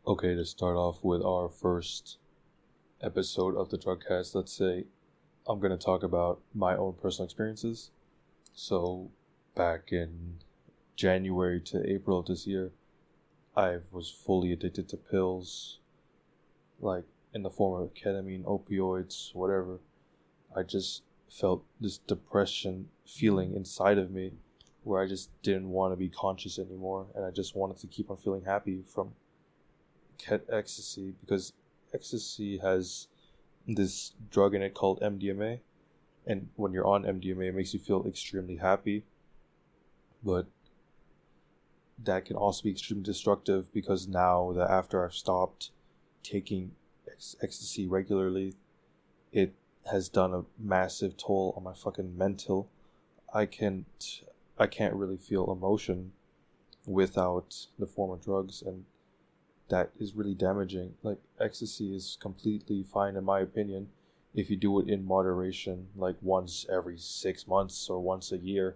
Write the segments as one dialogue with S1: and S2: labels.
S1: Okay, to start off with our first episode of the DrugCast, let's say I'm going to talk about my own personal experiences. So, back in January to April of this year, I was fully addicted to pills, like in the form of ketamine, opioids, whatever. I just felt this depression feeling inside of me where I just didn't want to be conscious anymore, and I just wanted to keep on feeling happy from ecstasy, because ecstasy has this drug in it called MDMA, and when you're on MDMA it makes you feel extremely happy, but that can also be extremely destructive, because now that after I've stopped taking ecstasy regularly, it has done a massive toll on my fucking mental. I can't really feel emotion without the form of drugs, and that is really damaging. Like, ecstasy is completely fine in my opinion if you do it in moderation, like once every 6 months or once a year.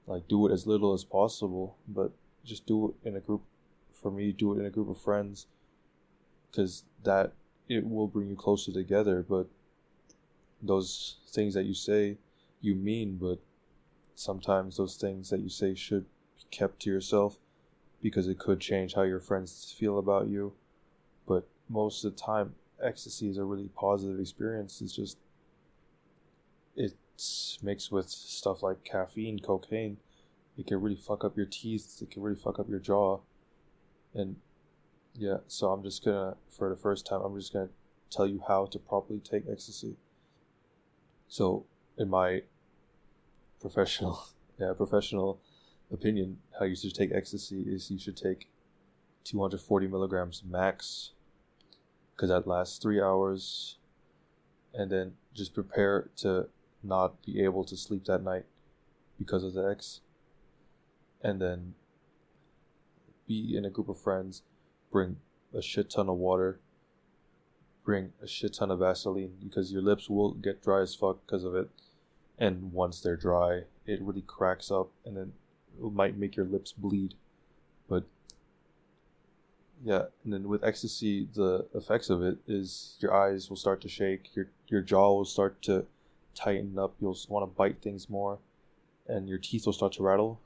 S1: Like, do it as little as possible, but just do it in a group. For me, do it in a group of friends, because that it will bring you closer together. But those things that you say, you mean, but sometimes those things that you say should be kept to yourself, because it could change how your friends feel about you. But most of the time, ecstasy is a really positive experience. It's mixed with stuff like caffeine, cocaine. It can really fuck up your teeth. It can really fuck up your jaw. And yeah, so for the first time, I'm just gonna tell you how to properly take ecstasy. So, in my professional opinion, how you should take ecstasy is you should take 240 milligrams max, because that lasts 3 hours, and then just prepare to not be able to sleep that night because of the X, and then be in a group of friends, bring a shit ton of water, bring a shit ton of Vaseline, because your lips will get dry as fuck because of it, and once they're dry, it really cracks up, and then it might make your lips bleed. But yeah, and then with ecstasy, the effects of it is your eyes will start to shake, your jaw will start to tighten up, you'll want to bite things more, and your teeth will start to rattle.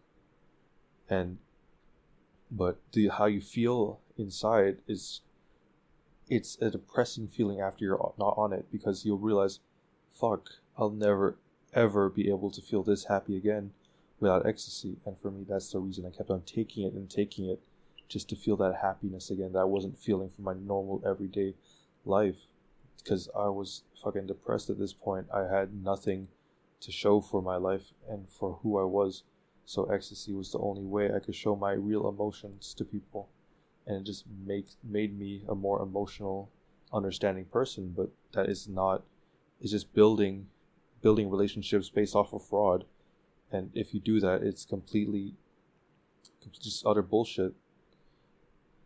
S1: But how you feel inside it's a depressing feeling after you're not on it, because you'll realize, fuck, I'll never ever be able to feel this happy again without ecstasy. And for me, that's the reason I kept on taking it, just to feel that happiness again that I wasn't feeling from my normal everyday life, because I was fucking depressed at this point. I had nothing to show for my life and for who I was, so ecstasy was the only way I could show my real emotions to people, and it just made me a more emotional, understanding person. But that is not, it's just building relationships based off of fraud, and if you do that, it's completely just utter bullshit.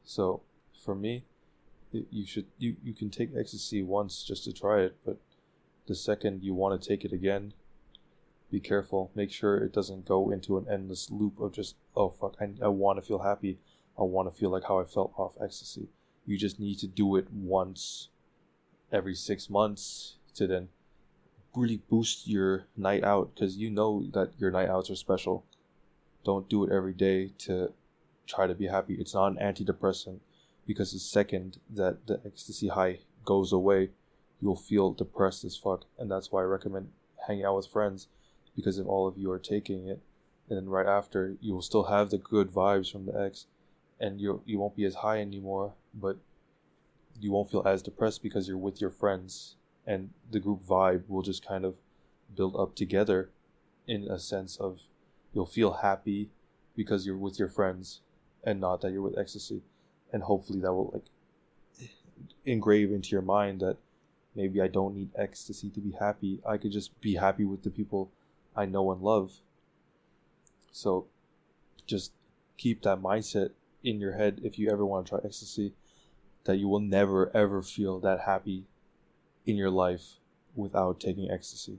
S1: So for me, you can take ecstasy once just to try it, but the second you want to take it again, be careful. Make sure it doesn't go into an endless loop of just, oh fuck, I want to feel happy, I want to feel like how I felt off ecstasy. You just need to do it once every 6 months to then really boost your night out, because you know that your night outs are special. Don't do it every day to try to be happy. It's not an antidepressant, because the second that the ecstasy high goes away, you'll feel depressed as fuck. And that's why I recommend hanging out with friends, because if all of you are taking it, and then right after, you will still have the good vibes from the X, and you won't be as high anymore, but you won't feel as depressed because you're with your friends, and the group vibe will just kind of build up together, in a sense of you'll feel happy because you're with your friends and not that you're with ecstasy. And hopefully that will like engrave into your mind that maybe I don't need ecstasy to be happy. I could just be happy with the people I know and love. So just keep that mindset in your head if you ever want to try ecstasy, that you will never ever feel that happy in your life without taking ecstasy.